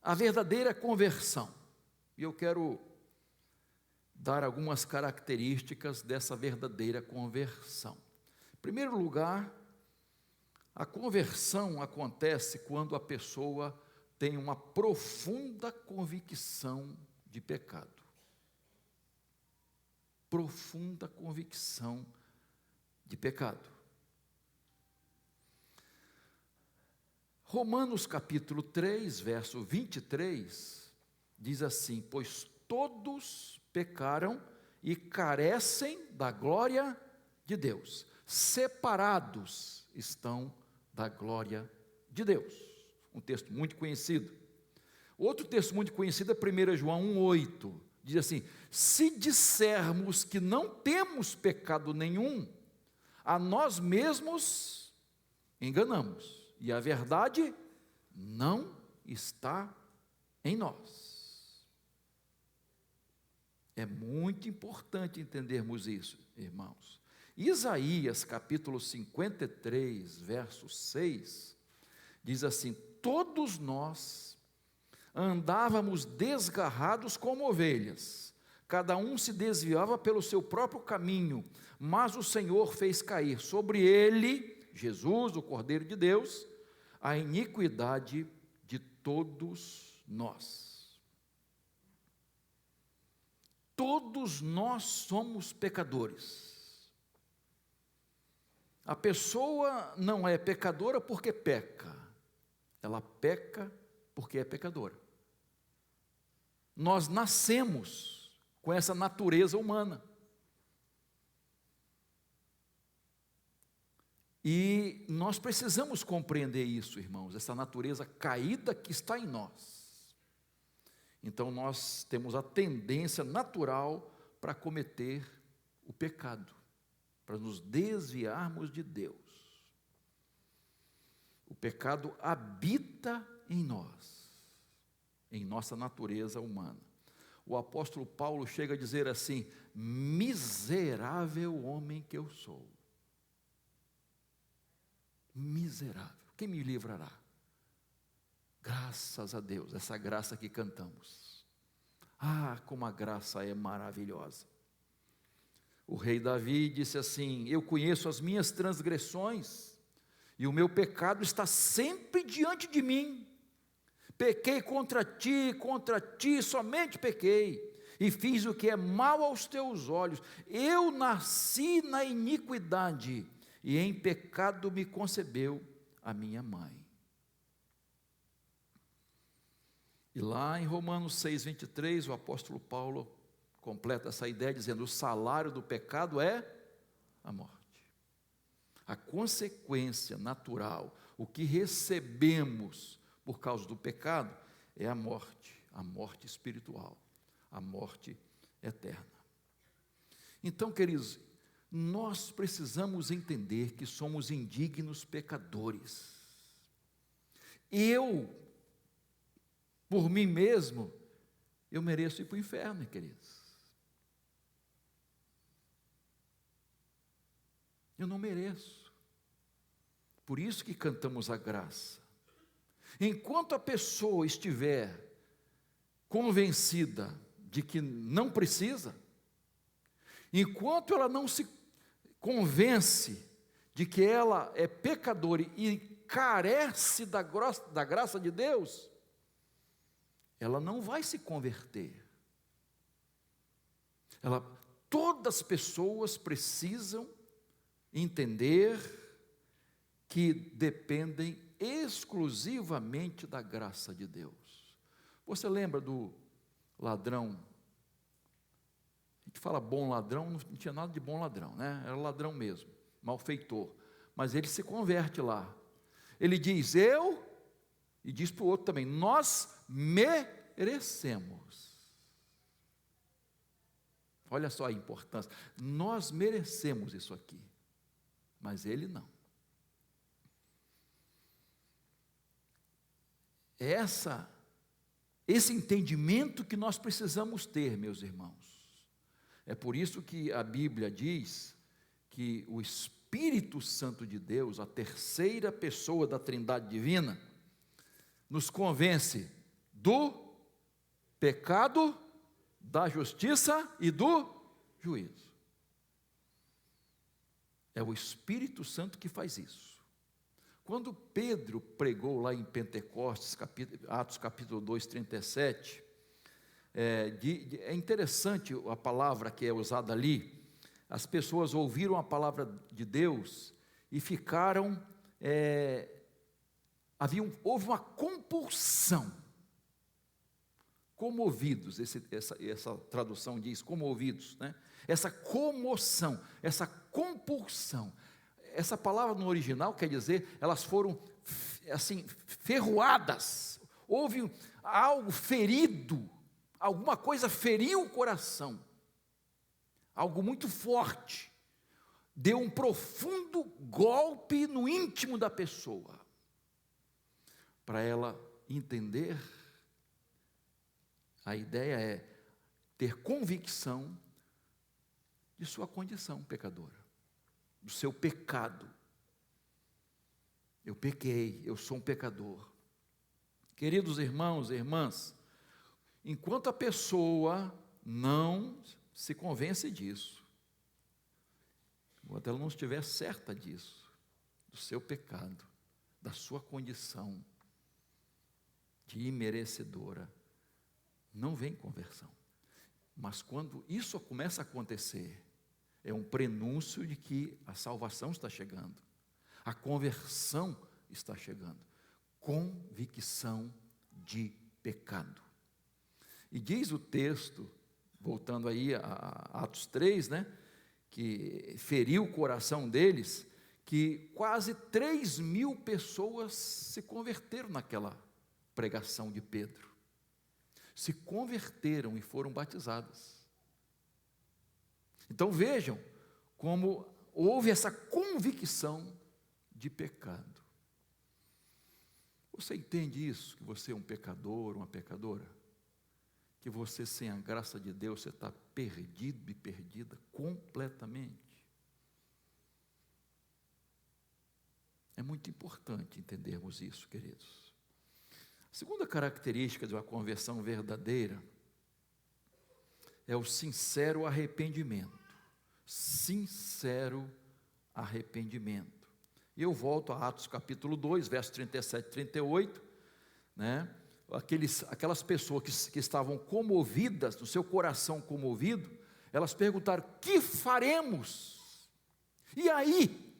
a verdadeira conversão. E eu quero dar algumas características dessa verdadeira conversão. Em primeiro lugar, a conversão acontece quando a pessoa tem uma profunda convicção de pecado. Profunda convicção de pecado. Romanos capítulo 3, verso 23, diz assim: pois todos pecaram e carecem da glória de Deus, separados estão da glória de Deus. Um texto muito conhecido. Outro texto muito conhecido é 1 João 1,8, diz assim: se dissermos que não temos pecado nenhum, a nós mesmos enganamos, e a verdade não está em nós. É muito importante entendermos isso, irmãos. Isaías capítulo 53, verso 6, diz assim: todos nós andávamos desgarrados como ovelhas, cada um se desviava pelo seu próprio caminho, mas o Senhor fez cair sobre ele, Jesus, o Cordeiro de Deus, a iniquidade de todos nós. Todos nós somos pecadores. A pessoa não é pecadora porque peca, ela peca porque é pecadora. Nós nascemos com essa natureza humana. E nós precisamos compreender isso, irmãos, essa natureza caída que está em nós. Então nós temos a tendência natural para cometer o pecado, para nos desviarmos de Deus. O pecado habita em nós, em nossa natureza humana. O apóstolo Paulo chega a dizer assim: miserável homem que eu sou. Miserável, quem me livrará? Graças a Deus, essa graça que cantamos. Ah, como a graça é maravilhosa. O rei Davi disse assim: eu conheço as minhas transgressões, e o meu pecado está sempre diante de mim. Pequei contra ti, somente pequei, e fiz o que é mal aos teus olhos. Eu nasci na iniquidade, e em pecado me concebeu a minha mãe. E lá em Romanos 6, 23, o apóstolo Paulo completa essa ideia dizendo: o salário do pecado é a morte. A consequência natural, o que recebemos por causa do pecado, é a morte espiritual, a morte eterna. Então, queridos, nós precisamos entender que somos indignos pecadores. Por mim mesmo, eu mereço ir para o inferno, queridos. Eu não mereço. Por isso que cantamos a graça. Enquanto a pessoa estiver convencida de que não precisa, enquanto ela não se convence de que ela é pecadora e carece da graça de Deus, ela não vai se converter. Todas as pessoas precisam entender que dependem exclusivamente da graça de Deus. Você lembra do ladrão? A gente fala bom ladrão, não tinha nada de bom ladrão, né? Era ladrão mesmo, malfeitor. Mas ele se converte lá. Ele diz: e diz para o outro também: nós merecemos. Olha só a importância. Nós merecemos isso aqui, mas ele não. Esse entendimento que nós precisamos ter, meus irmãos. É por isso que a Bíblia diz que o Espírito Santo de Deus, a terceira pessoa da Trindade Divina, nos convence do pecado, da justiça e do juízo. É o Espírito Santo que faz isso. Quando Pedro pregou lá em Pentecostes, Atos capítulo 2, 37, é interessante a palavra que é usada ali. As pessoas ouviram a palavra de Deus e ficaram, houve uma compulsão, comovidos, essa tradução diz comovidos, né? Essa comoção, essa compulsão. Essa palavra no original quer dizer, elas foram assim, ferroadas, houve algo ferido, alguma coisa feriu o coração, algo muito forte, deu um profundo golpe no íntimo da pessoa, para ela entender. A ideia é ter convicção de sua condição pecadora, do seu pecado. Eu pequei, eu sou um pecador. Queridos irmãos e irmãs, enquanto a pessoa não se convence disso, enquanto ela não estiver certa disso, do seu pecado, da sua condição de imerecedora, não vem conversão. Mas quando isso começa a acontecer, é um prenúncio de que a salvação está chegando, a conversão está chegando, convicção de pecado. E diz o texto, voltando aí a Atos 3, né, que feriu o coração deles, que quase 3.000 pessoas se converteram naquela pregação de Pedro. Se converteram e foram batizadas. Então vejam como houve essa convicção de pecado. Você entende isso? Que você é um pecador, uma pecadora? Que você, sem a graça de Deus, você está perdido e perdida completamente. É muito importante entendermos isso, queridos. A segunda característica de uma conversão verdadeira é o sincero arrependimento. Sincero arrependimento. E eu volto a Atos capítulo 2, verso 37 e 38, né? Aquelas pessoas que estavam comovidas, no seu coração comovido, elas perguntaram: que faremos? E aí,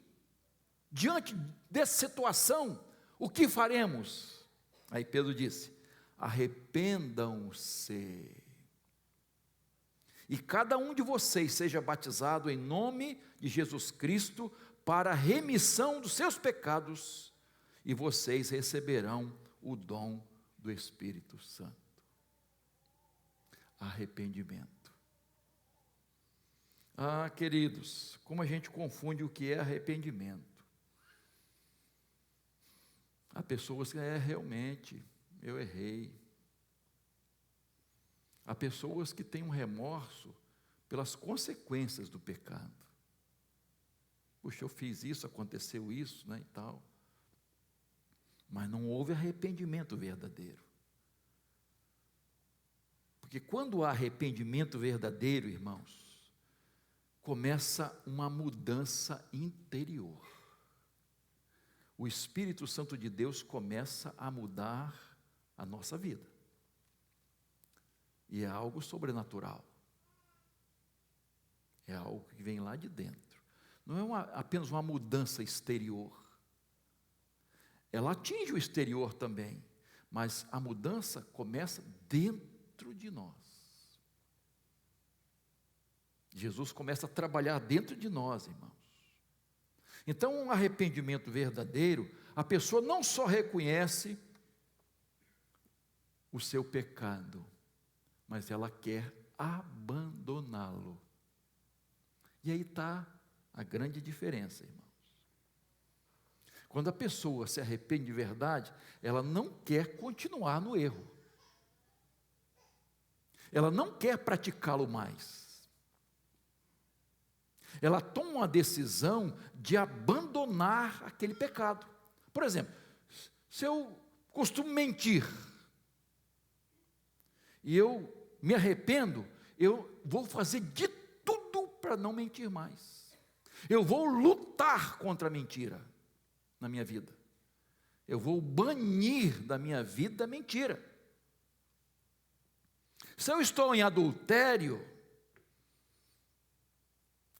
diante dessa situação, o que faremos? Aí Pedro disse: arrependam-se, e cada um de vocês seja batizado em nome de Jesus Cristo para a remissão dos seus pecados, e vocês receberão o dom do Espírito Santo. Arrependimento. Ah, queridos, como a gente confunde o que é arrependimento. Há pessoas que realmente, eu errei. Há pessoas que têm um remorso pelas consequências do pecado. Puxa, eu fiz isso, aconteceu isso, né, e tal. Mas não houve arrependimento verdadeiro. Porque quando há arrependimento verdadeiro, irmãos, começa uma mudança interior. O Espírito Santo de Deus começa a mudar a nossa vida. E é algo sobrenatural. É algo que vem lá de dentro. Não é apenas uma mudança exterior. Ela atinge o exterior também, mas a mudança começa dentro de nós. Jesus começa a trabalhar dentro de nós, irmãos. Então, um arrependimento verdadeiro, a pessoa não só reconhece o seu pecado, mas ela quer abandoná-lo. E aí está a grande diferença, irmãos. Quando a pessoa se arrepende de verdade, ela não quer continuar no erro. Ela não quer praticá-lo mais. Ela toma uma decisão de abandonar aquele pecado. Por exemplo, se eu costumo mentir, e eu me arrependo, eu vou fazer de tudo para não mentir mais. Eu vou lutar contra a mentira na minha vida. Eu vou banir da minha vida a mentira. Se eu estou em adultério,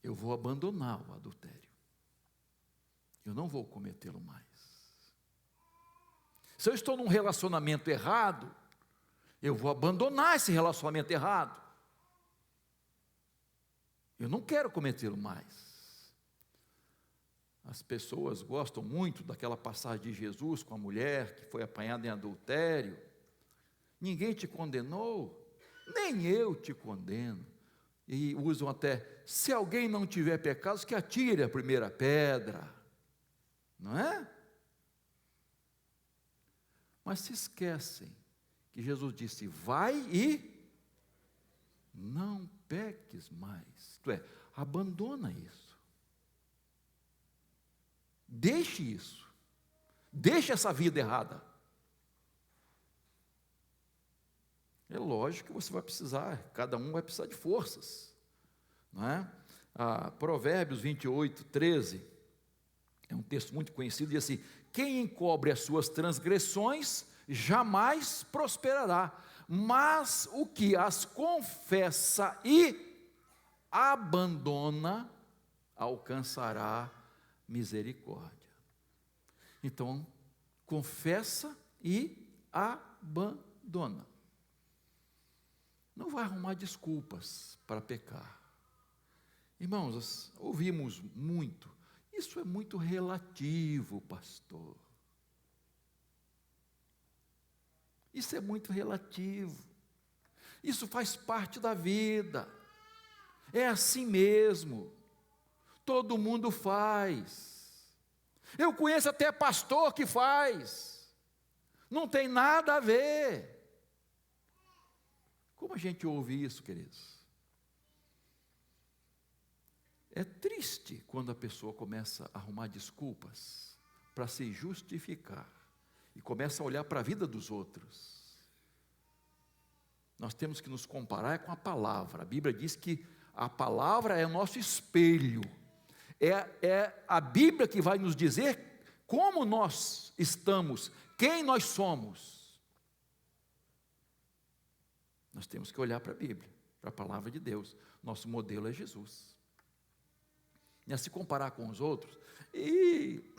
eu vou abandonar o adultério. Eu não vou cometê-lo mais. Se eu estou num relacionamento errado, eu vou abandonar esse relacionamento errado. Eu não quero cometê-lo mais. As pessoas gostam muito daquela passagem de Jesus com a mulher que foi apanhada em adultério. Ninguém te condenou, nem eu te condeno. E usam até, se alguém não tiver pecados, que atire a primeira pedra. Não é? Mas se esquecem que Jesus disse, vai e não peques mais. Isto é, abandona isso. Deixe isso. Deixe essa vida errada. É lógico que você vai precisar, cada um vai precisar de forças. Não é? Provérbios 28, 13, é um texto muito conhecido, diz assim, quem encobre as suas transgressões, jamais prosperará, mas o que as confessa e abandona, alcançará misericórdia. Então, confessa e abandona. Não vai arrumar desculpas para pecar. Irmãos, ouvimos muito, isso é muito relativo, pastor. Isso é muito relativo. Isso faz parte da vida. É assim mesmo. Todo mundo faz. Eu conheço até pastor que faz. Não tem nada a ver. Como a gente ouve isso, queridos? É triste quando a pessoa começa a arrumar desculpas para se justificar e começa a olhar para a vida dos outros. Nós temos que nos comparar com a palavra. A Bíblia diz que a palavra é o nosso espelho. É a Bíblia que vai nos dizer como nós estamos, quem nós somos. Nós temos que olhar para a Bíblia, para a palavra de Deus. Nosso modelo é Jesus. E a se comparar com os outros, e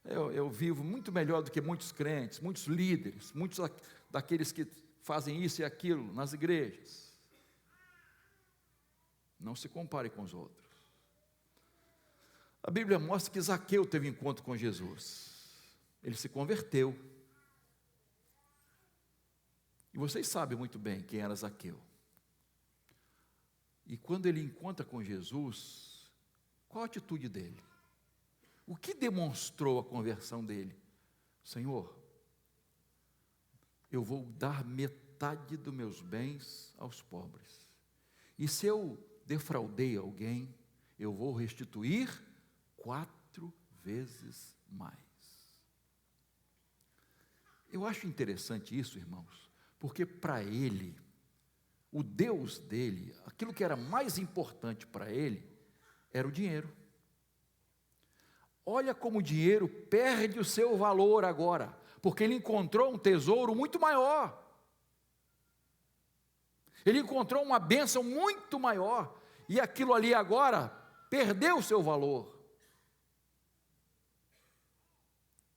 eu vivo muito melhor do que muitos crentes, muitos líderes, muitos daqueles que fazem isso e aquilo nas igrejas. Não se compare com os outros. A Bíblia mostra que Zaqueu teve encontro com Jesus. Ele se converteu. E vocês sabem muito bem quem era Zaqueu. E quando ele encontra com Jesus, qual a atitude dele? O que demonstrou a conversão dele? Senhor, eu vou dar metade dos meus bens aos pobres. E se eu defraudei alguém, eu vou restituir 4 vezes mais. Eu acho interessante isso, irmãos, porque para ele, o Deus dele, aquilo que era mais importante para ele, era o dinheiro. Olha como o dinheiro perde o seu valor agora, porque ele encontrou um tesouro muito maior. Ele encontrou uma bênção muito maior, e aquilo ali agora perdeu o seu valor.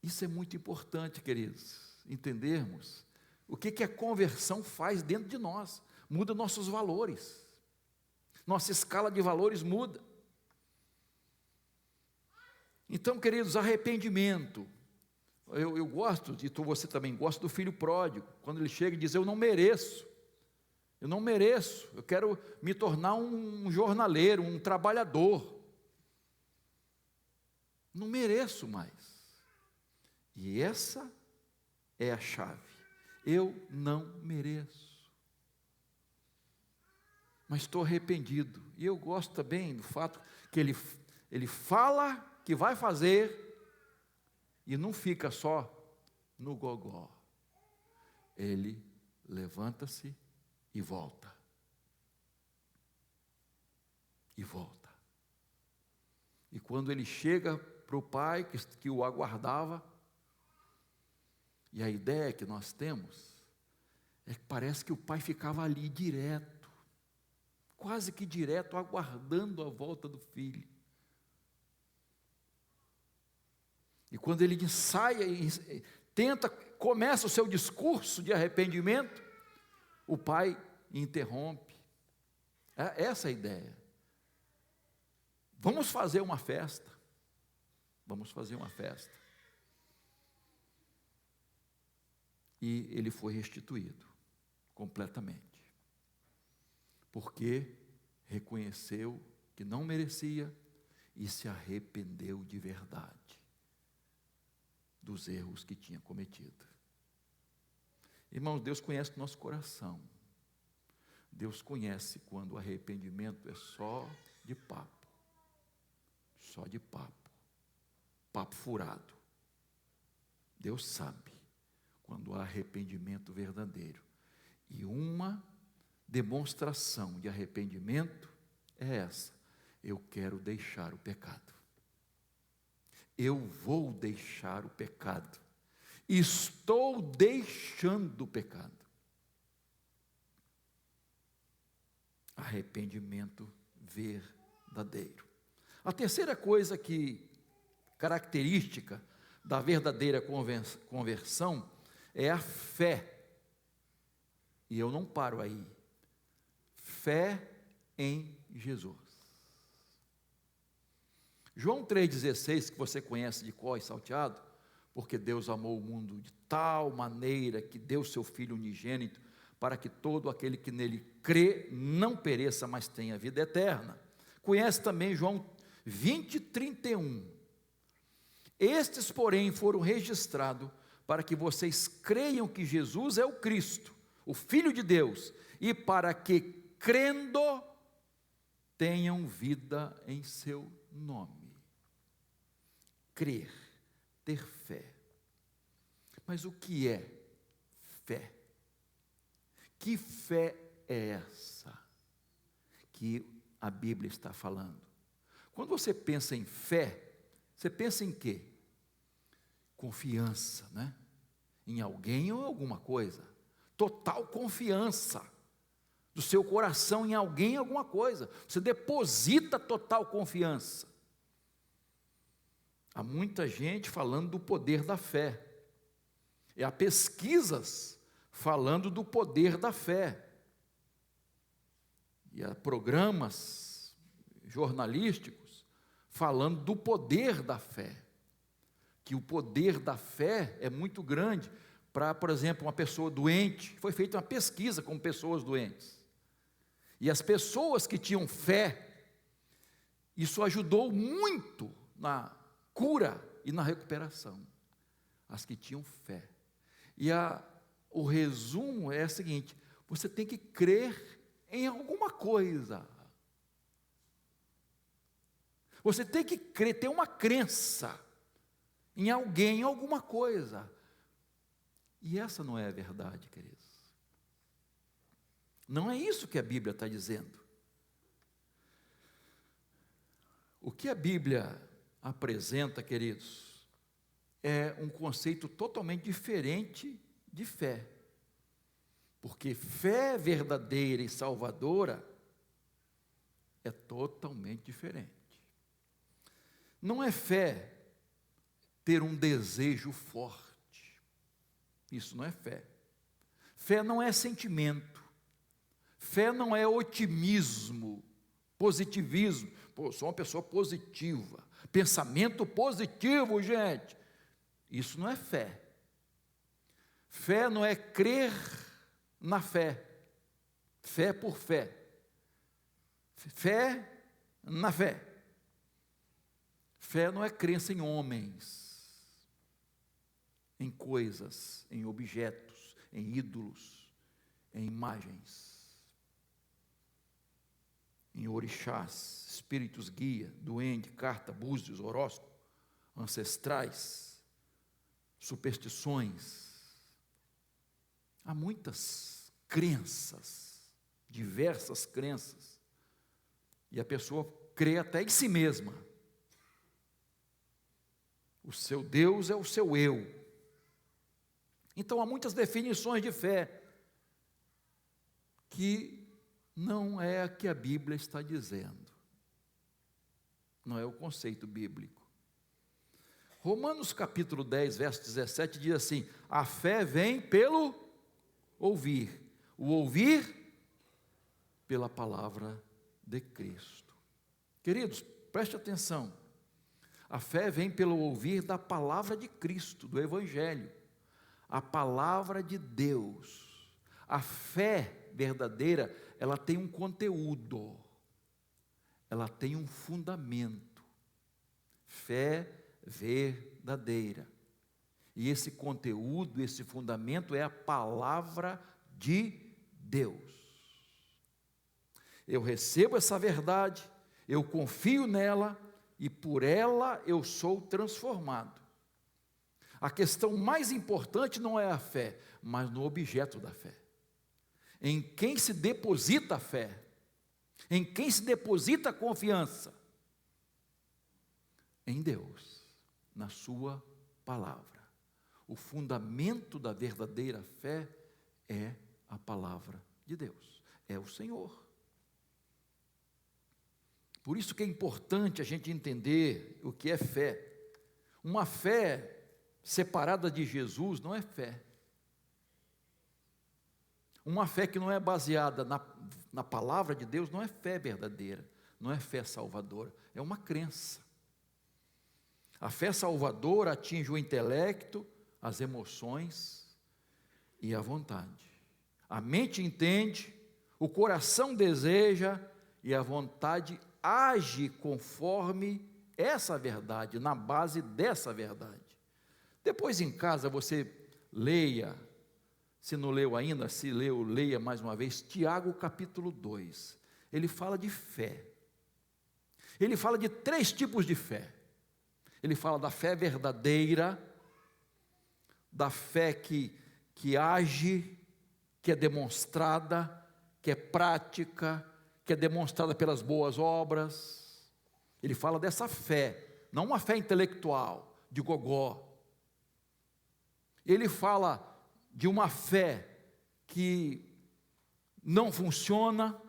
Isso é muito importante, queridos, entendermos o que a conversão faz dentro de nós. Muda nossos valores, nossa escala de valores muda. Então, queridos, arrependimento. Eu gosto, e você também gosta do filho pródigo, quando ele chega e diz, eu não mereço, eu quero me tornar um jornaleiro, um trabalhador, não mereço mais. E essa é a chave, eu não mereço, mas estou arrependido. E eu gosto também do fato que ele fala que vai fazer, e não fica só no gogó, ele levanta-se e volta. E volta. E quando ele chega para o pai que o aguardava, e a ideia que nós temos é que parece que o pai ficava ali direto, quase que direto, aguardando a volta do filho. E quando ele ensaia e tenta, começa o seu discurso de arrependimento, o pai interrompe. É essa a ideia. Vamos fazer uma festa. Vamos fazer uma festa. E ele foi restituído completamente, porque reconheceu que não merecia e se arrependeu de verdade dos erros que tinha cometido. Irmãos, Deus conhece o nosso coração. Deus conhece quando o arrependimento é só de papo. Só de papo. Papo furado. Deus sabe quando há arrependimento verdadeiro. E uma demonstração de arrependimento é essa: eu quero deixar o pecado. Eu vou deixar o pecado. Estou deixando o pecado. Arrependimento verdadeiro. A terceira coisa característica da verdadeira conversão é a fé. E eu não paro aí. Fé em Jesus. João 3,16, que você conhece de cor e salteado, porque Deus amou o mundo de tal maneira que deu seu Filho unigênito, para que todo aquele que nele crê não pereça, mas tenha vida eterna. Conhece também João 20:31. Estes, porém, foram registrados para que vocês creiam que Jesus é o Cristo, o Filho de Deus, e para que, crendo, tenham vida em seu nome. Crer, ter fé. Mas o que é fé? Que fé é essa que a Bíblia está falando? Quando você pensa em fé, você pensa em quê? Confiança, né? Em alguém ou em alguma coisa. Total confiança do seu coração em alguém, alguma coisa. Você deposita total confiança. Há muita gente falando do poder da fé. E há pesquisas falando do poder da fé. E há programas jornalísticos falando do poder da fé. Que o poder da fé é muito grande para, por exemplo, uma pessoa doente. Foi feita uma pesquisa com pessoas doentes. E as pessoas que tinham fé, isso ajudou muito na cura e na recuperação. As que tinham fé. E o resumo é o seguinte: você tem que crer em alguma coisa. Você tem que crer, ter uma crença em alguém, em alguma coisa. E essa não é a verdade, queridos. Não é isso que a Bíblia está dizendo. O que a Bíblia apresenta, queridos, é um conceito totalmente diferente de fé. Porque fé verdadeira e salvadora é totalmente diferente. Não é fé ter um desejo forte. Isso não é fé. Fé não é sentimento. Fé não é otimismo, positivismo. Pô, sou uma pessoa positiva. Pensamento positivo, gente. Isso não é fé. Fé não é crer na fé. Fé por fé. Fé na fé. Fé não é crença em homens, em coisas, em objetos, em ídolos, em imagens, em orixás, espíritos guia, duende, carta, búzios, horóscopo, ancestrais. superstições, há muitas crenças, diversas crenças, e a pessoa crê até em si mesma. O seu Deus é o seu eu. Então há muitas definições de fé que não é a que a Bíblia está dizendo. Não é o conceito bíblico. Romanos capítulo 10, verso 17 diz assim: a fé vem pelo ouvir, o ouvir pela palavra de Cristo. Queridos, preste atenção. A fé vem pelo ouvir da palavra de Cristo, do Evangelho, a palavra de Deus. A fé verdadeira, ela tem um conteúdo, ela tem um fundamento. Fé verdadeira. E esse conteúdo, esse fundamento é a palavra de Deus. Eu recebo essa verdade, eu confio nela, e por ela eu sou transformado. A questão mais importante não é a fé, mas no objeto da fé. Em quem se deposita a fé, em quem se deposita a confiança? Em Deus, na sua palavra. O fundamento da verdadeira fé é a palavra de Deus, é o Senhor. Por isso que é importante a gente entender o que é fé. Uma fé separada de Jesus não é fé. Uma fé que não é baseada na palavra de Deus não é fé verdadeira, não é fé salvadora, é uma crença. A fé salvadora atinge o intelecto, as emoções e a vontade. A mente entende, o coração deseja e a vontade age conforme essa verdade, na base dessa verdade. Depois em casa você leia, se não leu ainda, se leu, leia mais uma vez, Tiago capítulo 2. Ele fala de fé. Ele fala de 3 tipos de fé. Ele fala da fé verdadeira, da fé que age, que é demonstrada, que é prática, que é demonstrada pelas boas obras. Ele fala dessa fé, não uma fé intelectual, de gogó. Ele fala de uma fé que não funciona,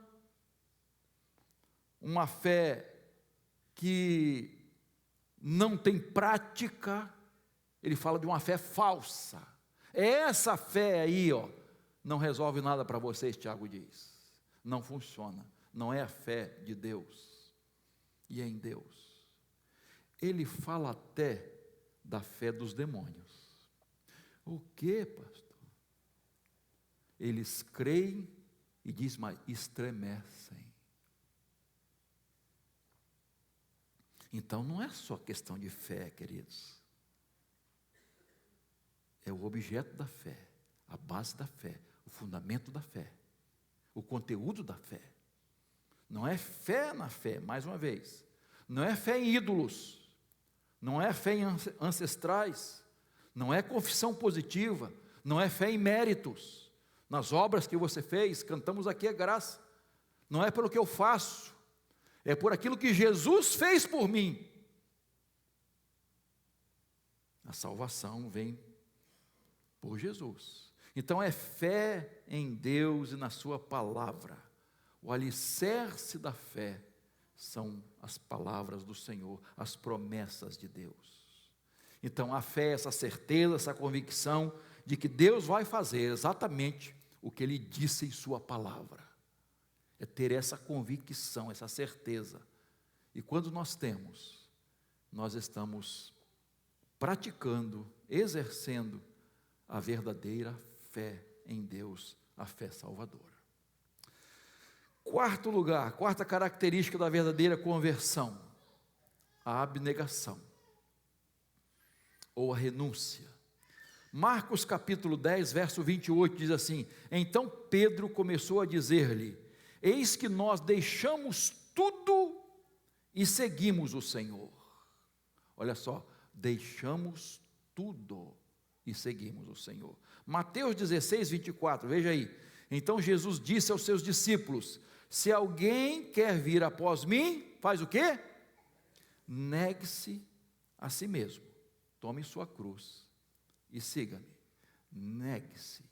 uma fé que não tem prática. Ele fala de uma fé falsa. Essa fé aí, não resolve nada para vocês, Tiago diz. Não funciona. Não é a fé de Deus, e é em Deus. Ele fala até da fé dos demônios. O que, pastor? Eles creem e diz, mas estremecem. Então não é só questão de fé, queridos. É o objeto da fé, a base da fé, o fundamento da fé, o conteúdo da fé. Não é fé na fé, mais uma vez. Não é fé em ídolos, não é fé em ancestrais, não é confissão positiva, não é fé em méritos. Nas obras que você fez, cantamos aqui a graça. Não é pelo que eu faço, é por aquilo que Jesus fez por mim. A salvação vem por Jesus. Então é fé em Deus e na sua palavra. O alicerce da fé são as palavras do Senhor, as promessas de Deus. Então a fé é essa certeza, essa convicção de que Deus vai fazer exatamente o que Ele disse em sua palavra. É ter essa convicção, essa certeza. E quando nós temos, nós estamos praticando, exercendo a verdadeira fé em Deus, a fé salvadora. Quarto lugar, quarta característica da verdadeira conversão, a abnegação, ou a renúncia. Marcos capítulo 10, verso 28 diz assim: então Pedro começou a dizer-lhe: eis que nós deixamos tudo e seguimos o Senhor. Olha só, deixamos tudo e seguimos o Senhor. Mateus 16, 24, veja aí. Então Jesus disse aos seus discípulos: se alguém quer vir após mim, faz o quê? Negue-se a si mesmo, tome sua cruz e siga-me. Negue-se.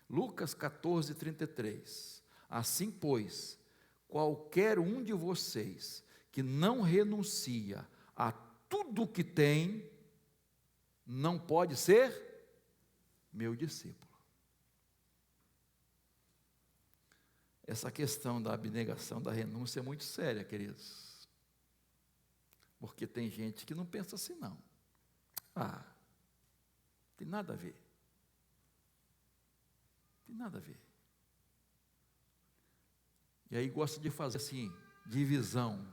Lucas 14, 33. Assim, pois, qualquer um de vocês que não renuncia a tudo que tem, não pode ser meu discípulo. Essa questão da abnegação, da renúncia é muito séria, queridos. Porque tem gente que não pensa assim, não. Tem nada a ver. Tem nada a ver. E aí gosta de fazer assim, divisão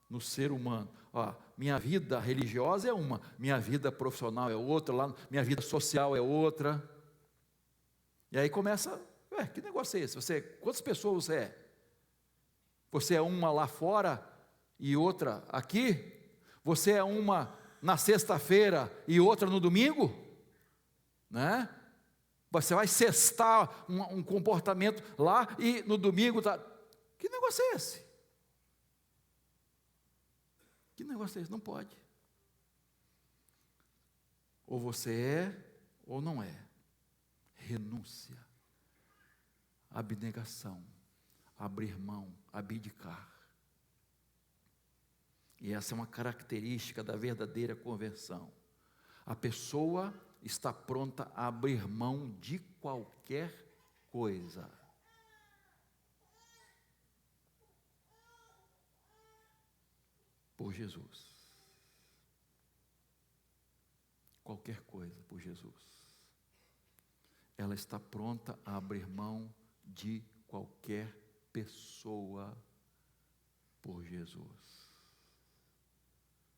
no ser humano. Minha vida religiosa é uma, minha vida profissional é outra, minha vida social é outra. E aí começa, que negócio é esse? Quantas pessoas você é? Você é uma lá fora e outra aqui? Você é uma na sexta-feira e outra no domingo? Né? Você vai cestar um comportamento lá e no domingo está... Que negócio é esse? Que negócio é esse? Não pode. Ou você é ou não é. Renúncia, abnegação, abrir mão, abdicar. E essa é uma característica da verdadeira conversão. A pessoa está pronta a abrir mão de qualquer coisa. Por Jesus. Qualquer coisa por Jesus. Ela está pronta a abrir mão de qualquer pessoa por Jesus.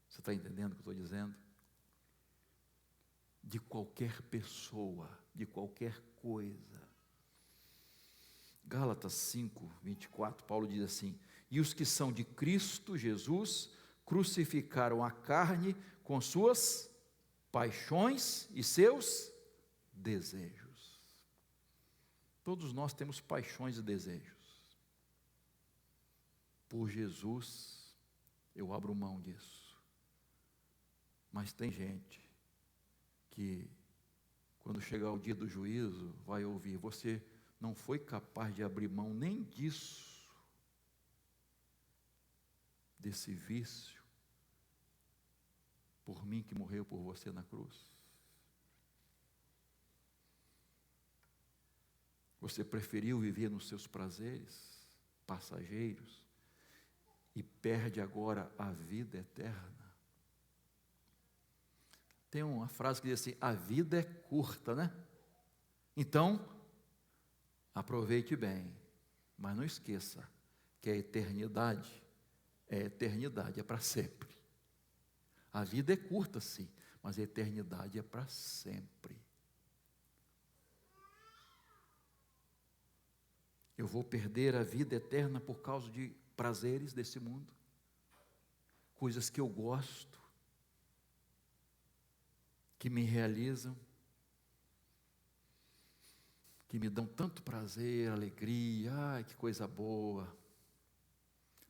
Você está entendendo o que eu estou dizendo? De qualquer pessoa, de qualquer coisa. Gálatas 5, 24, Paulo diz assim: e os que são de Cristo Jesus crucificaram a carne com suas paixões e seus desejos. Todos nós temos paixões e desejos. Por Jesus, eu abro mão disso. Mas tem gente que, quando chegar o dia do juízo, vai ouvir: você não foi capaz de abrir mão nem disso, desse vício, por mim que morreu por você na cruz. Você preferiu viver nos seus prazeres passageiros e perde agora a vida eterna. Tem uma frase que diz assim: a vida é curta, né? Então, aproveite bem, mas não esqueça que a eternidade é para sempre. A vida é curta, sim, mas a eternidade é para sempre. Eu vou perder a vida eterna por causa de prazeres desse mundo, coisas que eu gosto, que me realizam, que me dão tanto prazer, alegria, que coisa boa.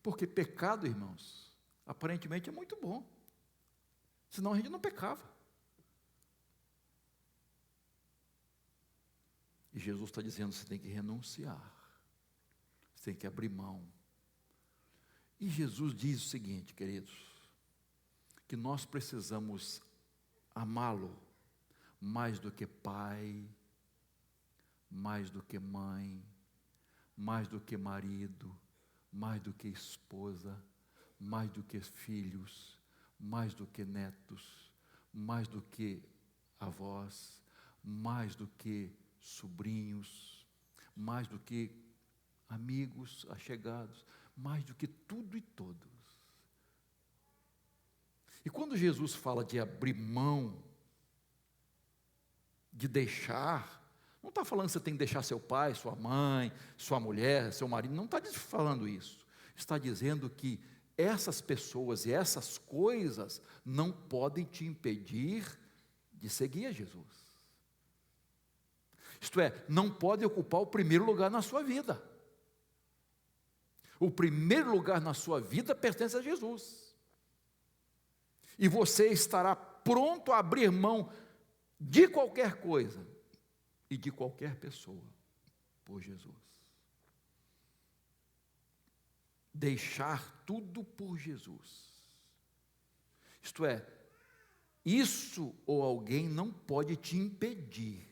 Porque pecado, irmãos, aparentemente é muito bom, senão a gente não pecava. E Jesus está dizendo: você tem que renunciar, você tem que abrir mão. E Jesus diz o seguinte, queridos, que nós precisamos amá-lo mais do que pai, mais do que mãe, mais do que marido, mais do que esposa, mais do que filhos, mais do que netos, mais do que avós, mais do que sobrinhos, mais do que amigos allegados, mais do que tudo e todos. E quando Jesus fala de abrir mão, de deixar, não está falando que você tem que deixar seu pai, sua mãe, sua mulher, seu marido, não está falando isso. Está dizendo que essas pessoas e essas coisas não podem te impedir de seguir a Jesus. Isto é, não pode ocupar o primeiro lugar na sua vida. O primeiro lugar na sua vida pertence a Jesus. E você estará pronto a abrir mão de qualquer coisa e de qualquer pessoa por Jesus. Deixar tudo por Jesus. Isto é, isso ou alguém não pode te impedir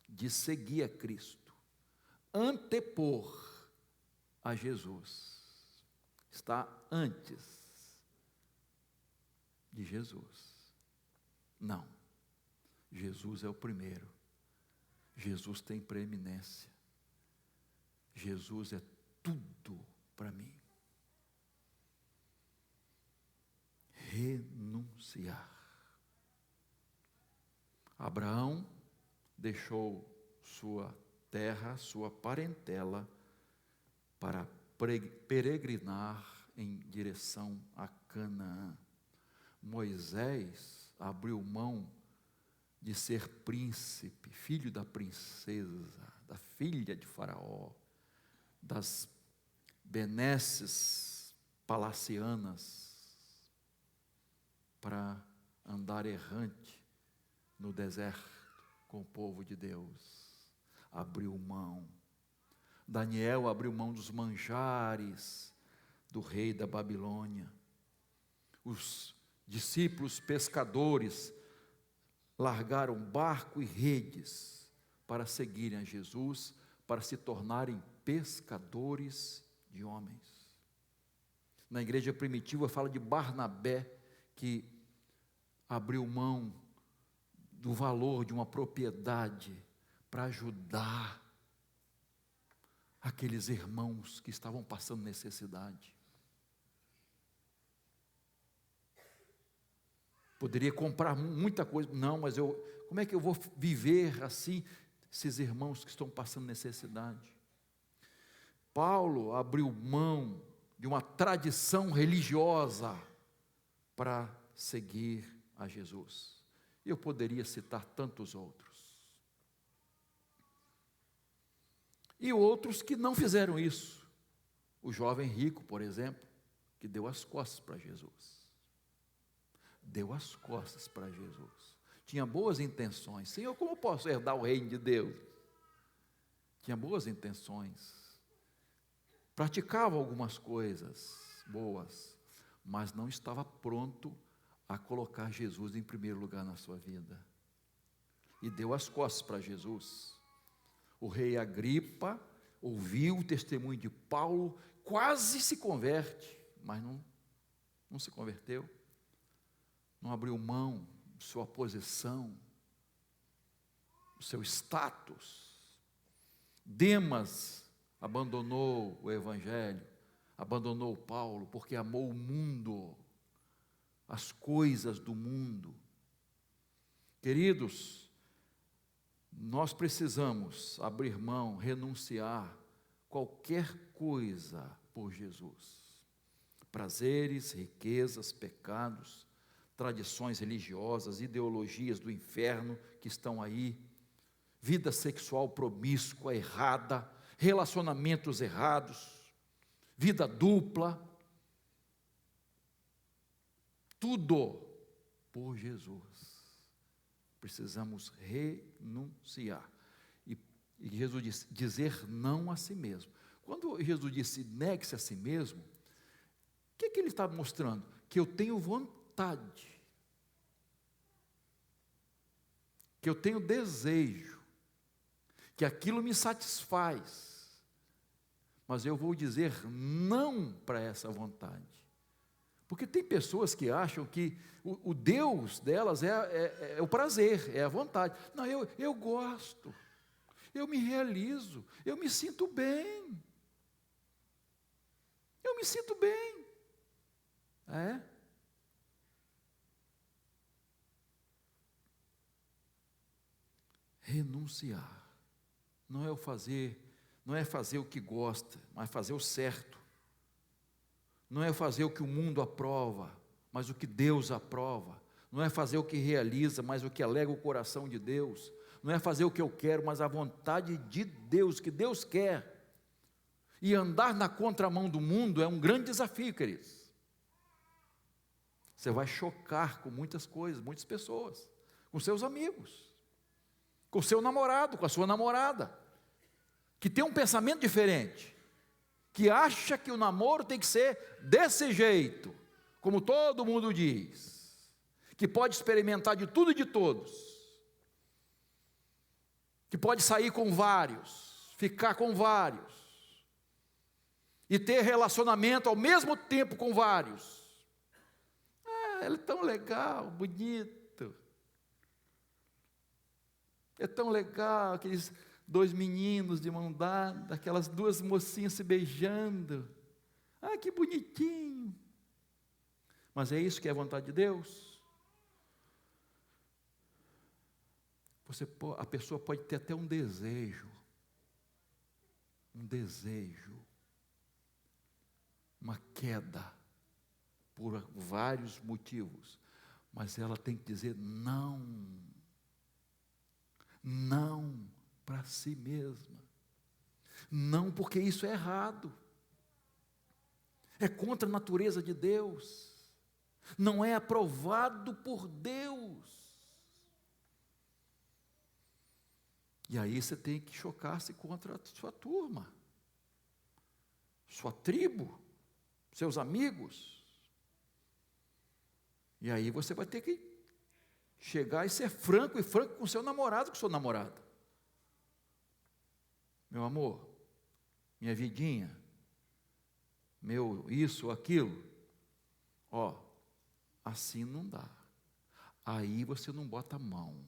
de seguir a Cristo, antepor a Jesus. Está antes de Jesus. Não. Jesus é o primeiro. Jesus tem preeminência. Jesus é tudo para mim. Renunciar. Abraão deixou sua terra, sua parentela, para peregrinar em direção a Canaã. Moisés abriu mão de ser príncipe, filho da princesa, da filha de Faraó, das benesses palacianas, para andar errante no deserto com o povo de Deus. Abriu mão. Daniel abriu mão dos manjares do rei da Babilônia. Os discípulos pescadores largaram barco e redes para seguirem a Jesus, para se tornarem pescadores de homens. Na igreja primitiva fala de Barnabé, que abriu mão do valor de uma propriedade para ajudar aqueles irmãos que estavam passando necessidade. Poderia comprar muita coisa, não, mas como é que eu vou viver assim, esses irmãos que estão passando necessidade? Paulo abriu mão de uma tradição religiosa para seguir a Jesus. Eu poderia citar tantos outros. E outros que não fizeram isso. O jovem rico, por exemplo, que deu as costas para Jesus. Deu as costas para Jesus. Tinha boas intenções. Senhor, como eu posso herdar o reino de Deus? Tinha boas intenções. Praticava algumas coisas boas, mas não estava pronto a colocar Jesus em primeiro lugar na sua vida. E deu as costas para Jesus. O rei Agripa ouviu o testemunho de Paulo, quase se converte, mas não se converteu. Não abriu mão de sua posição, do seu status. Demas abandonou o evangelho, abandonou Paulo, porque amou o mundo, as coisas do mundo. Queridos, nós precisamos abrir mão, renunciar qualquer coisa por Jesus. Prazeres, riquezas, pecados, tradições religiosas, ideologias do inferno que estão aí, vida sexual promíscua, errada, relacionamentos errados, vida dupla, tudo por Jesus. Precisamos renunciar. E Jesus disse, dizer não a si mesmo. Quando Jesus disse, negue-se a si mesmo, o que ele está mostrando? Que eu tenho vontade, que eu tenho desejo, que aquilo me satisfaz, mas eu vou dizer não para essa vontade. Porque tem pessoas que acham que o Deus delas é o prazer, é a vontade. Não, eu gosto, eu me realizo, eu me sinto bem. Eu me sinto bem. É? Renunciar. Não é fazer o que gosta, mas fazer o certo. Não é fazer o que o mundo aprova, mas o que Deus aprova. não é fazer o que realiza, mas o que alega o coração de Deus, não é fazer o que eu quero, mas a vontade de Deus, que Deus quer. E andar na contramão do mundo é um grande desafio, queridos. Você vai chocar com muitas coisas, muitas pessoas, com seus amigos, com seu namorado, com a sua namorada, que tem um pensamento diferente, que acha que o namoro tem que ser desse jeito, como todo mundo diz, que pode experimentar de tudo e de todos, que pode sair com vários, ficar com vários, e ter relacionamento ao mesmo tempo com vários. Ela é tão legal, bonito. É tão legal, aqueles 2 meninos de mão dada, aquelas 2 mocinhas se beijando. Ah, que bonitinho. Mas é isso que é a vontade de Deus? A pessoa pode ter até um desejo, uma queda, por vários motivos, mas ela tem que dizer não para si mesma, não, porque isso é errado, é contra a natureza de Deus, não é aprovado por Deus. E aí você tem que chocar-se contra a sua turma, sua tribo, seus amigos. E aí você vai ter que chegar e ser franco com seu namorado, com sua namorada. Meu amor, minha vidinha, meu isso ou aquilo, assim não dá. Aí você não bota a mão.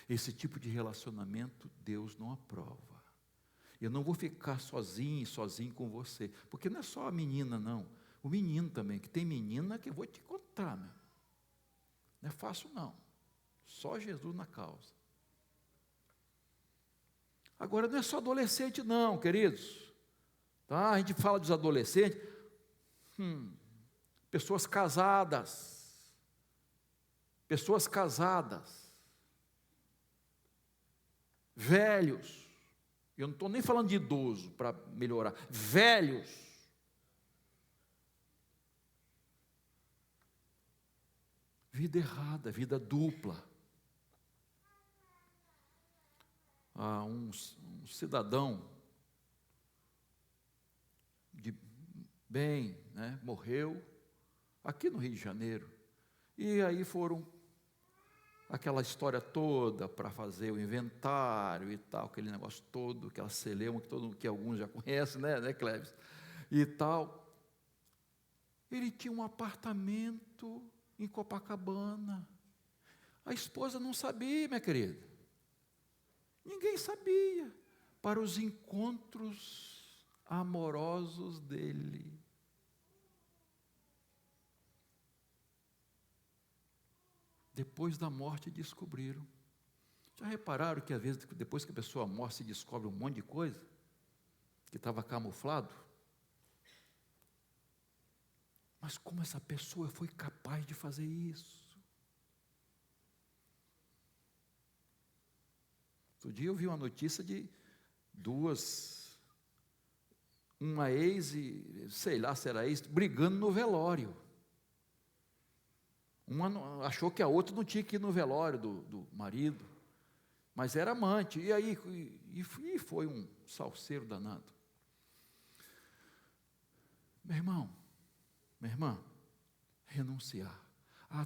Esse tipo de relacionamento Deus não aprova. Eu não vou ficar sozinho com você, porque não é só a menina não, o menino também, que tem menina que eu vou te contar, meu. Não é fácil não, só Jesus na causa. Agora não é só adolescente não, queridos, tá? A gente fala dos adolescentes, pessoas casadas, velhos, eu não estou nem falando de idoso para melhorar, velhos, vida errada, vida dupla. Um cidadão de bem, né, morreu aqui no Rio de Janeiro, e aí foram aquela história toda para fazer o inventário e tal, aquele negócio todo, aquela celeuma que alguns já conhecem, né, Cleves? E tal. Ele tinha um apartamento em Copacabana. A esposa não sabia, minha querida. Ninguém sabia. Para os encontros amorosos dele. Depois da morte descobriram. Já repararam que às vezes depois que a pessoa morre se descobre um monte de coisa que estava camuflado? Mas como essa pessoa foi capaz de fazer isso? Outro dia eu vi uma notícia de uma ex e, sei lá se era ex, brigando no velório. Uma achou que a outra não tinha que ir no velório do marido, mas era amante, e aí foi um salseiro danado. Meu irmão, minha irmã, renunciar.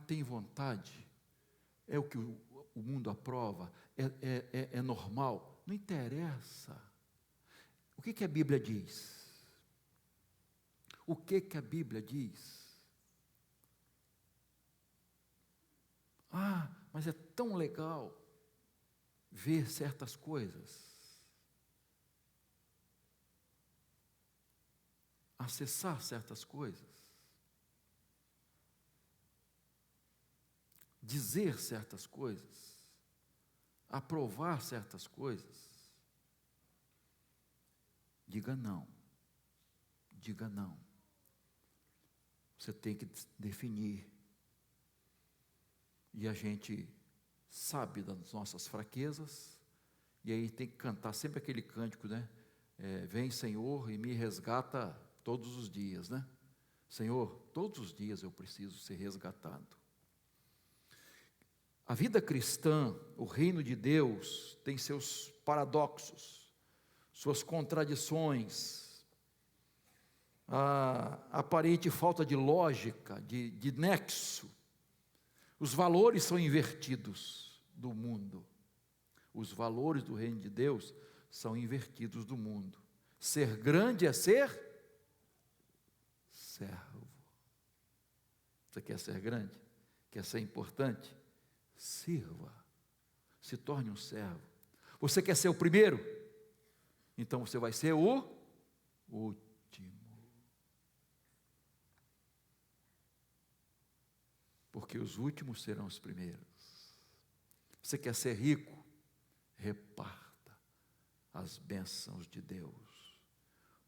Tem vontade, é o que o mundo aprova, é normal, não interessa. O que a Bíblia diz? O que a Bíblia diz? Mas é tão legal ver certas coisas, acessar certas coisas, dizer certas coisas, aprovar certas coisas. Diga não, diga não. Você tem que definir. E a gente sabe das nossas fraquezas, e aí tem que cantar sempre aquele cântico, né? Vem, Senhor, e me resgata todos os dias, né? Senhor, todos os dias eu preciso ser resgatado. A vida cristã, o reino de Deus, tem seus paradoxos, suas contradições, a aparente falta de lógica, de nexo. Os valores são invertidos do mundo. Os valores do reino de Deus são invertidos do mundo. Ser grande é ser servo. Você quer ser grande? Quer ser importante? Sirva. Se torne um servo. Você quer ser o primeiro? Então você vai ser o último. Porque os últimos serão os primeiros. Você quer ser rico? Reparta as bênçãos de Deus.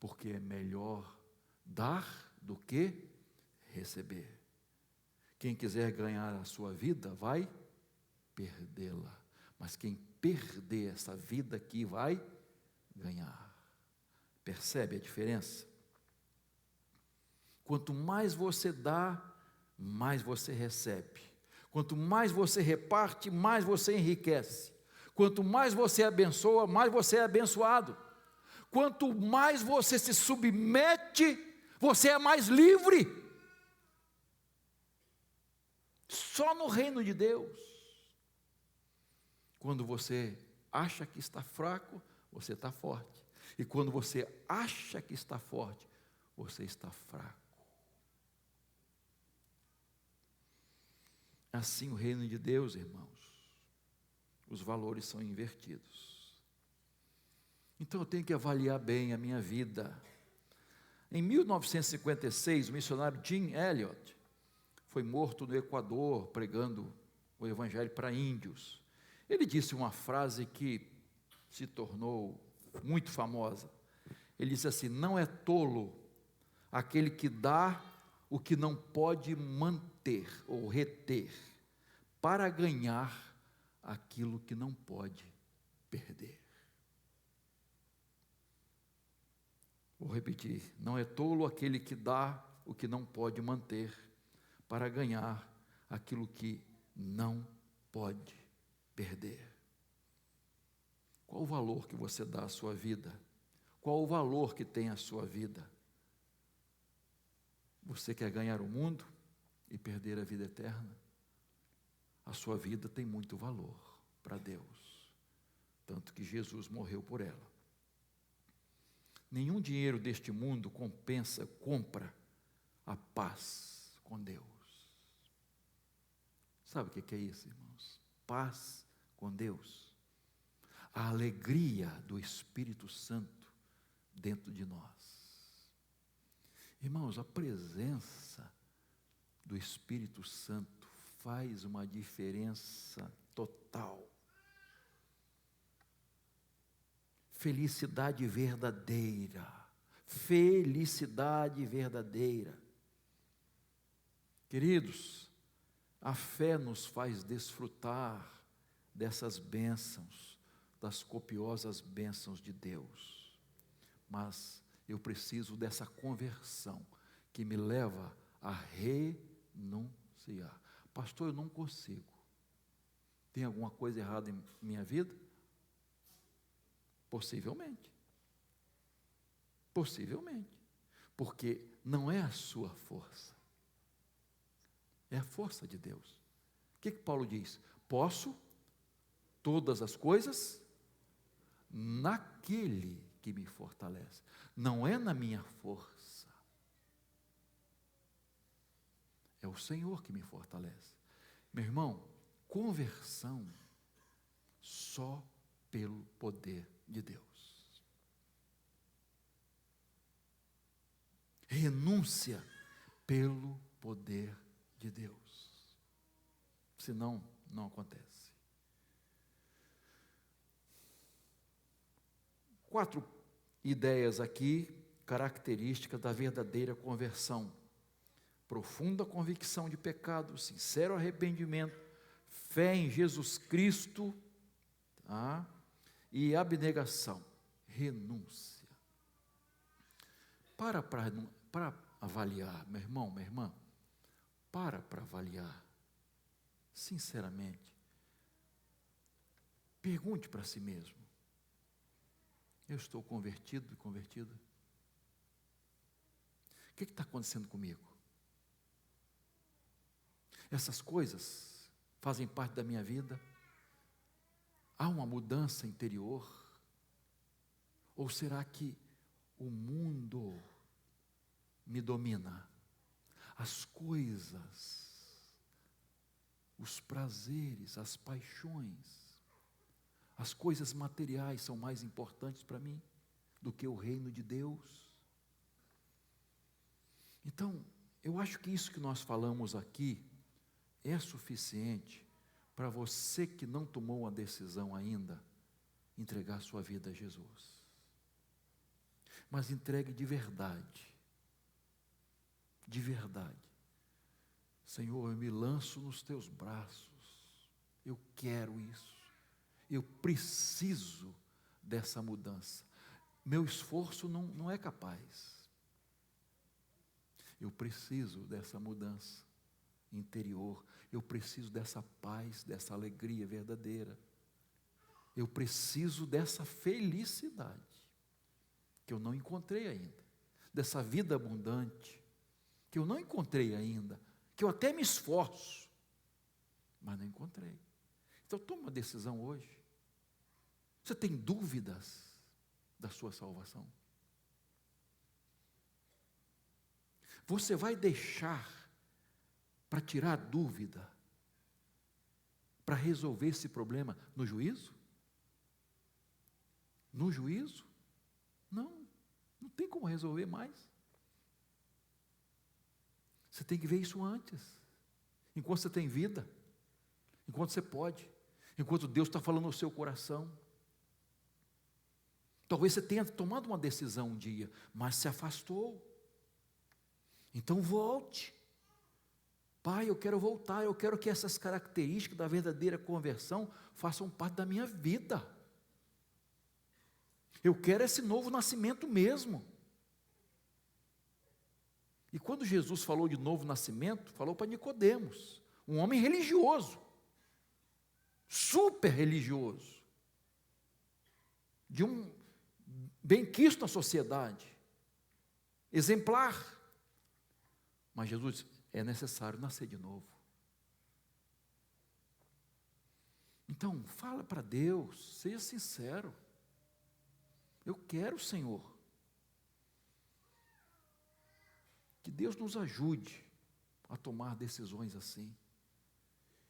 Porque é melhor dar do que receber. Quem quiser ganhar a sua vida, vai perdê-la. Mas quem perder essa vida aqui, vai ganhar. Percebe a diferença? Quanto mais você dá, mais você recebe. Quanto mais você reparte, mais você enriquece. Quanto mais você abençoa, mais você é abençoado. Quanto mais você se submete, você é mais livre. Só no reino de Deus. Quando você acha que está fraco, você está forte. E quando você acha que está forte, você está fraco. Assim o reino de Deus, irmãos, os valores são invertidos. Então eu tenho que avaliar bem a minha vida. Em 1956, o missionário Jim Elliot foi morto no Equador, pregando o evangelho para índios. Ele disse uma frase que se tornou muito famosa. Ele disse assim: não é tolo aquele que dá o que não pode manter ou reter, para ganhar aquilo que não pode perder. Vou repetir: não é tolo aquele que dá o que não pode manter, para ganhar aquilo que não pode perder. Qual o valor que você dá à sua vida? Qual o valor que tem a sua vida? Você quer ganhar o mundo e perder a vida eterna? A sua vida tem muito valor para Deus, tanto que Jesus morreu por ela. Nenhum dinheiro deste mundo compra a paz com Deus. Sabe o que é isso, irmãos? Paz com Deus. A alegria do Espírito Santo dentro de nós. Irmãos, a presença do Espírito Santo faz uma diferença total. Felicidade verdadeira. Felicidade verdadeira. Queridos, a fé nos faz desfrutar dessas bênçãos, das copiosas bênçãos de Deus. Mas eu preciso dessa conversão que me leva a renunciar. Pastor, eu não consigo. Tem alguma coisa errada em minha vida? Possivelmente. Possivelmente. Porque não é a sua força. É a força de Deus. O que Paulo diz? Posso todas as coisas naquele que me fortalece. Não é na minha força. É o Senhor que me fortalece. Meu irmão, conversão só pelo poder de Deus. Renúncia pelo poder de Deus. Senão, não acontece. 4 ideias aqui, características da verdadeira conversão. profunda convicção de pecado, sincero arrependimento, fé em Jesus Cristo, tá? E abnegação, renúncia. Para avaliar, meu irmão, minha irmã, para avaliar, sinceramente, pergunte para si mesmo: eu estou convertido e convertida? O que está acontecendo comigo? Essas coisas fazem parte da minha vida? Há uma mudança interior? Ou será que o mundo me domina? As coisas, os prazeres, as paixões, as coisas materiais são mais importantes para mim do que o reino de Deus? Então, eu acho que isso que nós falamos aqui é suficiente para você que não tomou a decisão ainda, entregar sua vida a Jesus. Mas entregue de verdade. De verdade. Senhor, eu me lanço nos teus braços. Eu quero isso. Eu preciso dessa mudança. Meu esforço não é capaz. Eu preciso dessa mudança interior. Eu preciso dessa paz, dessa alegria verdadeira. Eu preciso dessa felicidade que eu não encontrei ainda, dessa vida abundante que eu não encontrei ainda, que eu até me esforço, mas não encontrei. Então toma uma decisão hoje. Você tem dúvidas da sua salvação? Você vai deixar para tirar a dúvida, para resolver esse problema no juízo? No juízo? Não tem como resolver mais. Você tem que ver isso antes, enquanto você tem vida, enquanto você pode, enquanto Deus está falando no seu coração. Talvez você tenha tomado uma decisão um dia, mas se afastou. Então volte. Pai, eu quero voltar, eu quero que essas características da verdadeira conversão façam parte da minha vida. Eu quero esse novo nascimento mesmo. E quando Jesus falou de novo nascimento, falou para Nicodemos, um homem religioso, super religioso, de um benquisto na sociedade, exemplar. Mas Jesus disse: é necessário nascer de novo. Então, fala para Deus, seja sincero. Eu quero, Senhor. Que Deus nos ajude a tomar decisões assim.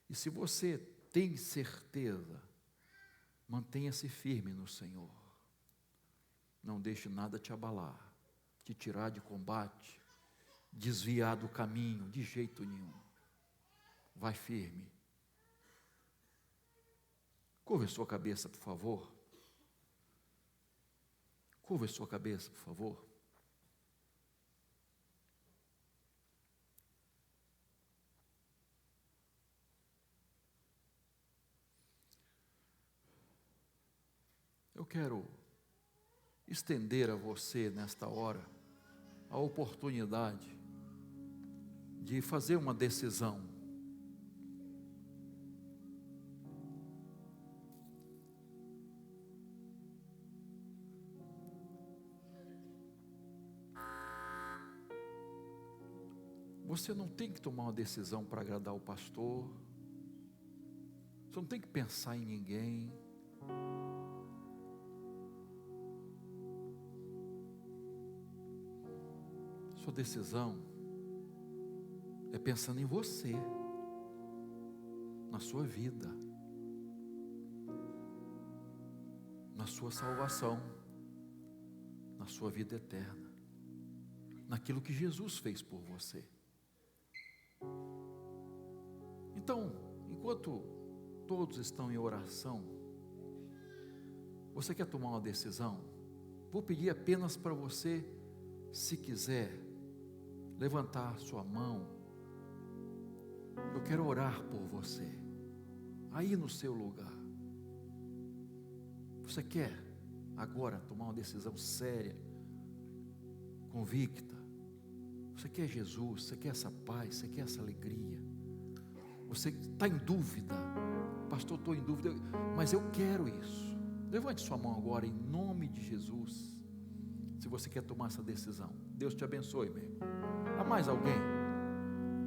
E se você tem certeza, mantenha-se firme no Senhor. Não deixe nada te abalar, te tirar de combate, desviar do caminho, de jeito nenhum. Vai firme. Curva a sua cabeça, por favor. Curva a sua cabeça, por favor. Eu quero estender a você, nesta hora, a oportunidade de fazer uma decisão. Você não tem que tomar uma decisão para agradar o pastor. Você não tem que pensar em ninguém. Sua decisão é pensando em você, na sua vida, na sua salvação, na sua vida eterna, naquilo que Jesus fez por você. Então, enquanto todos estão em oração, você quer tomar uma decisão? Vou pedir apenas para você, se quiser, levantar sua mão, eu quero orar por você, aí no seu lugar. Você quer agora tomar uma decisão séria, convicta? Você quer Jesus, você quer essa paz, você quer essa alegria? Você está em dúvida, pastor, estou em dúvida, mas eu quero isso. Levante sua mão agora em nome de Jesus, se você quer tomar essa decisão. Deus te abençoe, meu irmão. Há mais alguém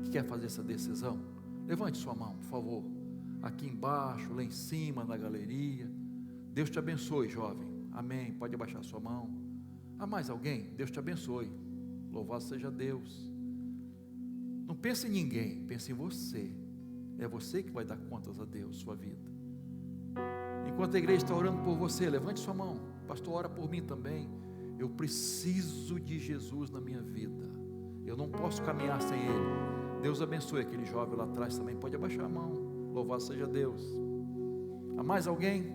que quer fazer essa decisão? Levante sua mão, por favor, aqui embaixo, lá em cima, na galeria. Deus te abençoe, jovem. Amém, pode abaixar sua mão. Há mais alguém? Deus te abençoe. Louvado seja Deus. Não pense em ninguém, pense em você. É você que vai dar contas a Deus, sua vida. Enquanto a igreja está orando por você, levante sua mão. Pastor, ora por mim também. Eu preciso de Jesus na minha vida. Eu não posso caminhar sem Ele. Deus abençoe aquele jovem lá atrás também. Pode abaixar a mão. Louvado seja Deus. Há mais alguém?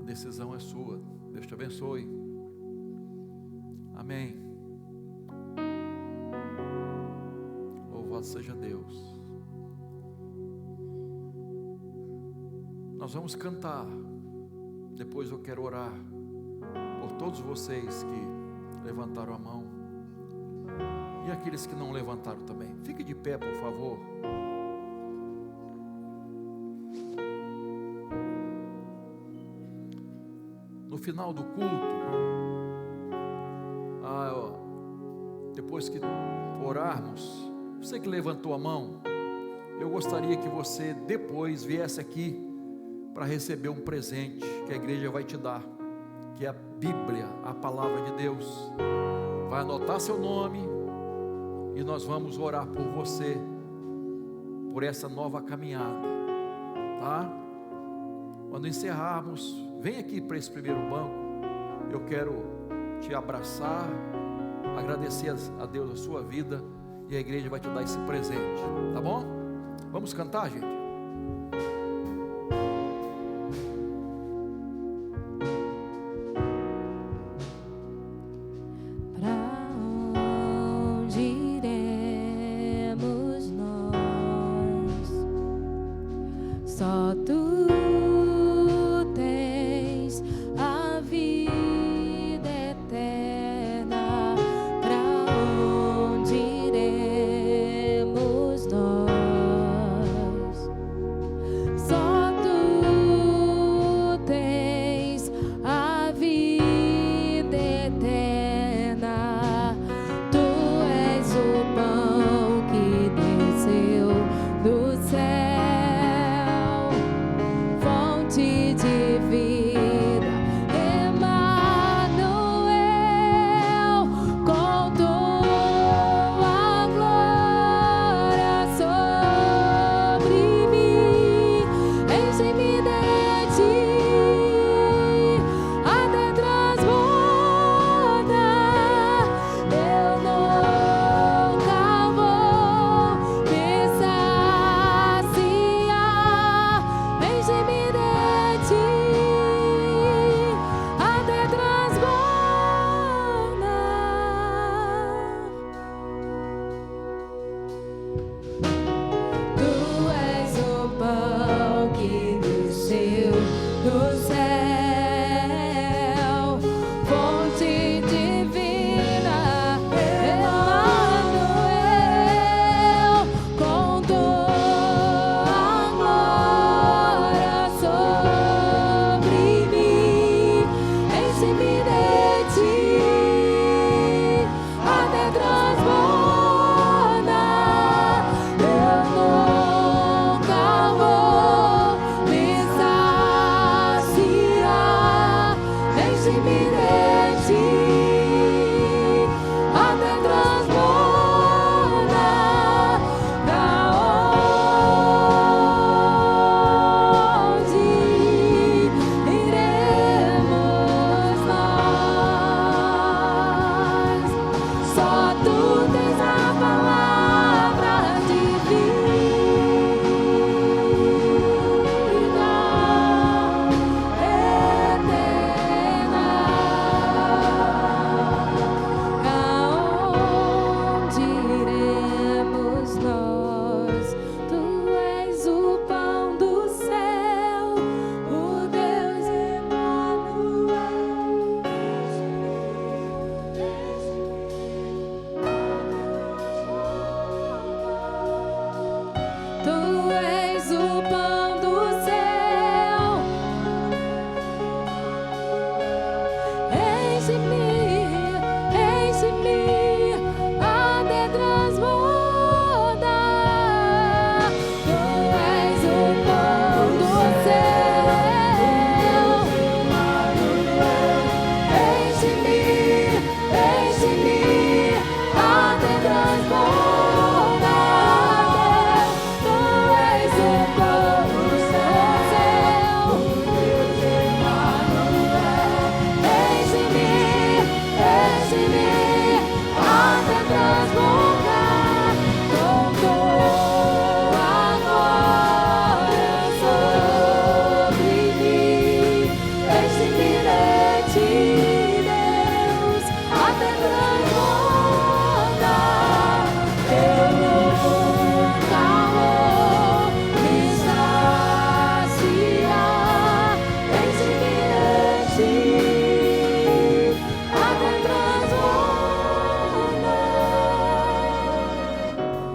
A decisão é sua. Deus te abençoe. Amém. Louvado seja Deus. Nós vamos cantar. Depois eu quero orar por todos vocês que levantaram a mão e aqueles que não levantaram também. Fique de pé, por favor. No final do culto, depois que orarmos, você que levantou a mão, eu gostaria que você depois viesse aqui para receber um presente que a igreja vai te dar, que é a Bíblia, a palavra de Deus. Vai anotar seu nome e nós vamos orar por você, por essa nova caminhada, tá? Quando encerrarmos, vem aqui para esse primeiro banco. Eu quero te abraçar, agradecer a Deus a sua vida, e a igreja vai te dar esse presente, tá bom? Vamos cantar, gente? Só tu